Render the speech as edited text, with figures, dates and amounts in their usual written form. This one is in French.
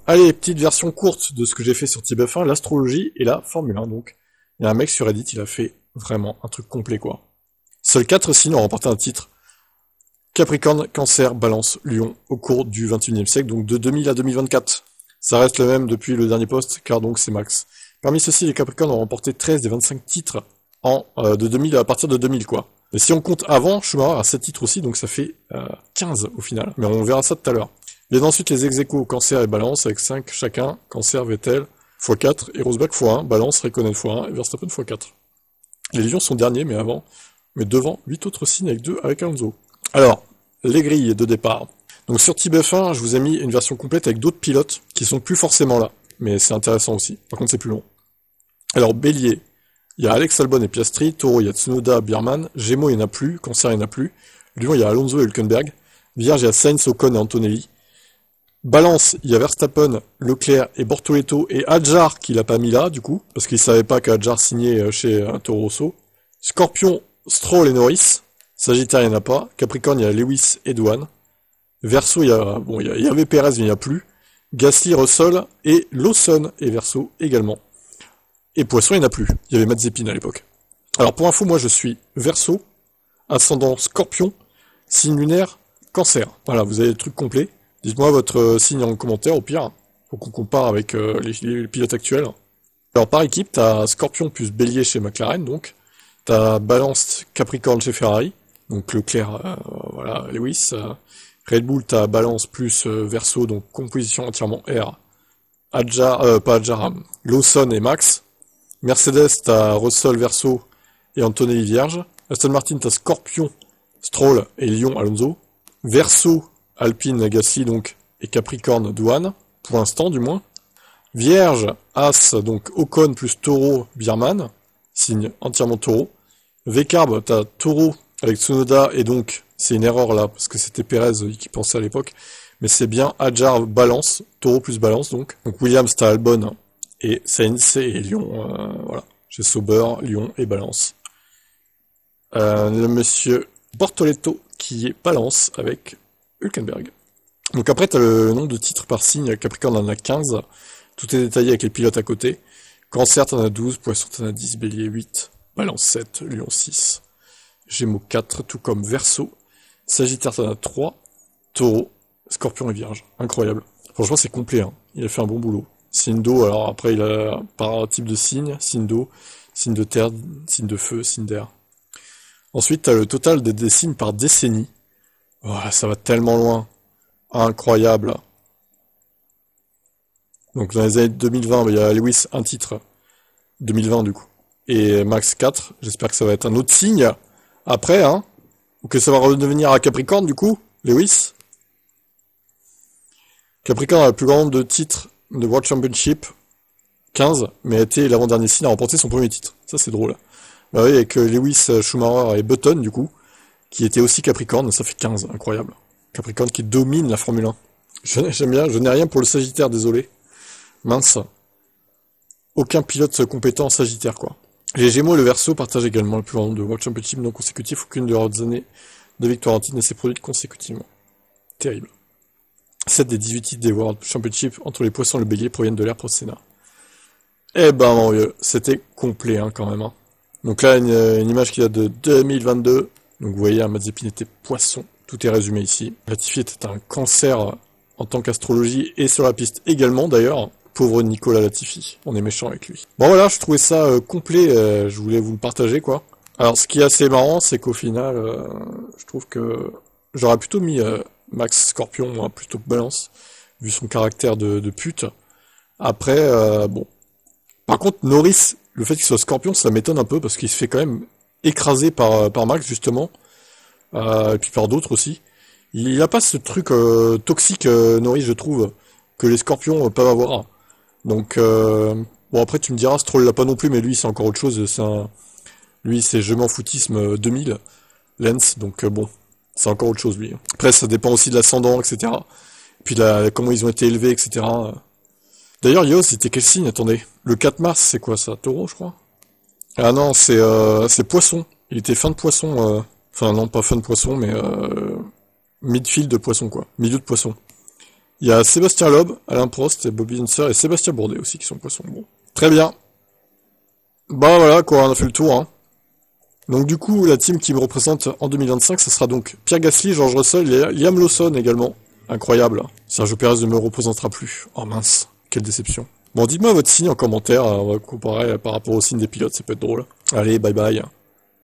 Allez, petite version courte de ce que j'ai fait sur TBF1, l'astrologie et la Formule 1, donc. Il y a un mec sur Reddit, il a fait vraiment un truc complet, quoi. Seuls 4 signes ont remporté un titre. Capricorne, Cancer, Balance, Lion, au cours du 21e siècle, donc de 2000 à 2024. Ça reste le même depuis le dernier post, car donc c'est max. Parmi ceux-ci, les Capricornes ont remporté 13 des 25 titres de 2000 à partir de 2000, quoi. Et si on compte avant, Schumacher a 7 titres aussi, donc ça fait 15 au final. Mais on verra ça tout à l'heure. Viennent ensuite les ex-aequo, Cancer et Balance, avec 5 chacun. Cancer, Vettel, x4, et Rosberg x1, Balance, Raikkonen x1, et Verstappen x4. Les Lions sont derniers, mais devant 8 autres signes avec 2 avec Alonso. Alors, les grilles de départ. Donc sur TBF1, je vous ai mis une version complète avec d'autres pilotes qui sont plus forcément là, mais c'est intéressant aussi. Par contre, c'est plus long. Alors, Bélier, il y a Alex Albon et Piastri. Taureau, il y a Tsunoda, Biermann. Gémeaux, il n'y en a plus. Cancer, il n'y en a plus. Lion, il y a Alonso et Hülkenberg. Vierge, il y a Sainz, Ocon et Antonelli. Balance, il y a Verstappen, Leclerc et Bortoleto et Hadjar qui l'a pas mis là, du coup, parce qu'il savait pas qu'Hadjar signait chez Toro Rosso. Scorpion, Stroll et Norris. Sagittaire, il n'y en a pas. Capricorne, il y a Lewis et Douane. Verseau, il y avait Perez, mais il n'y a plus. Gasly, Russell et Lawson et Verseau également. Et Poisson, il n'y en a plus. Il y avait Mazepin à l'époque. Alors pour info, moi je suis Verseau, ascendant Scorpion, signe lunaire, Cancer. Voilà, vous avez le truc complet. Dites-moi votre signe en commentaire, au pire, pour qu'on compare avec les pilotes actuels. Alors par équipe, t'as Scorpion plus Bélier chez McLaren, donc. T'as Balance Capricorne chez Ferrari, donc Leclerc, voilà, Lewis. Red Bull, t'as Balance plus Verseau, donc composition entièrement R. Pas Hadjar, Lawson et Max. Mercedes, t'as Russell, Verseau et Antonelli Vierge. Aston Martin, t'as Scorpion, Stroll et Lyon, Alonso. Verseau, Alpine, Gasly, donc, et Capricorne, Douane, pour l'instant du moins. Vierge, As, donc Ocon plus Taureau, Biermann, signe entièrement Taureau. V-Carb, t'as Taureau avec Tsunoda, et donc, c'est une erreur là, parce que c'était Perez qui pensait à l'époque, mais c'est bien Hadjar, Balance, Taureau plus Balance, donc. Donc Williams, t'as Albon, et Sainz et Lyon, voilà. J'ai Sauber, Lyon et Balance. Le monsieur Bortoleto, qui est Balance avec Hülkenberg. Donc après, t'as le nombre de titres par signe. Capricorne en a 15. Tout est détaillé avec les pilotes à côté. Cancer, t'en as 12. Poisson, t'en as 10. Bélier, 8. Balance, 7. Lion, 6. Gémeaux, 4. Tout comme Verseau. Sagittaire, t'en as 3. Taureau, Scorpion et Vierge. Incroyable. Franchement, c'est complet, hein. Il a fait un bon boulot. Signe d'eau, alors après, il a par type de signe. Signe d'eau, signe de terre, signe de feu, signe d'air. Ensuite, t'as le total des signes par décennie. Oh, ça va tellement loin. Incroyable. Donc dans les années 2020, il y a Lewis un titre. 2020 du coup. Et Max 4. J'espère que ça va être un autre signe. Après, hein. Ou que ça va redevenir à Capricorne du coup. Lewis. Capricorne a le plus grand nombre de titres de World Championship. 15. Mais a été l'avant-dernier signe à remporter son premier titre. Ça c'est drôle. Bah oui, avec Lewis, Schumacher et Button du coup. Qui était aussi Capricorne. Ça fait 15. Incroyable. Capricorne qui domine la Formule 1. J'aime bien, je n'ai rien pour le Sagittaire, désolé. Mince. Aucun pilote compétent en Sagittaire, quoi. Les Gémeaux et le Verseau partagent également le plus grand nombre de World Championship non consécutifs. Aucune de leurs années de victoire en titre ne s'est produite consécutivement. Terrible. 7 des 18 titres des World Championship entre les Poissons et le Bélier proviennent de l'ère Prost-Senna. Eh ben, mon vieux, c'était complet, hein, quand même. Hein. Donc là, une image qui date de 2022. Donc vous voyez, Mazepin était Poisson. Tout est résumé ici. Latifi était un cancer en tant qu'astrologie et sur la piste également d'ailleurs. Pauvre Nicolas Latifi, on est méchant avec lui. Bon voilà, je trouvais ça complet, je voulais vous le partager quoi. Alors ce qui est assez marrant, c'est qu'au final, je trouve que j'aurais plutôt mis Max Scorpion, hein, plutôt que Balance, vu son caractère de pute. Après, bon. Par contre, Norris, le fait qu'il soit Scorpion, ça m'étonne un peu, parce qu'il se fait quand même écraser par Max justement. Et puis par d'autres aussi. Il a pas ce truc toxique, Norris, je trouve, que les Scorpions peuvent avoir. Donc, bon après tu me diras, Stroll l'a pas non plus, mais lui c'est encore autre chose. Lui c'est je m'en foutisme 2000, Lens, donc bon, c'est encore autre chose lui. Après ça dépend aussi de l'ascendant, etc. Et puis comment ils ont été élevés, etc. D'ailleurs Yos, c'était quel signe? Attendez, le 4 mars c'est quoi ça? Taureau je crois? Ah non, c'est Poisson. Il était fin de Poisson. Enfin non, pas fin de Poisson, mais midfield de Poisson quoi. Milieu de Poisson. Il y a Sébastien Loeb, Alain Prost, et Bobby Unser et Sébastien Bourdet aussi qui sont poissons. Bon. Très bien. Bah voilà quoi, on a fait le tour. Hein. Donc du coup, la team qui me représente en 2025, ça sera donc Pierre Gasly, George Russell et Liam Lawson également. Incroyable. Sergio Perez ne me représentera plus. Oh mince, quelle déception. Bon, dites-moi votre signe en commentaire, on va comparer par rapport au signe des pilotes, ça peut être drôle. Allez, bye bye.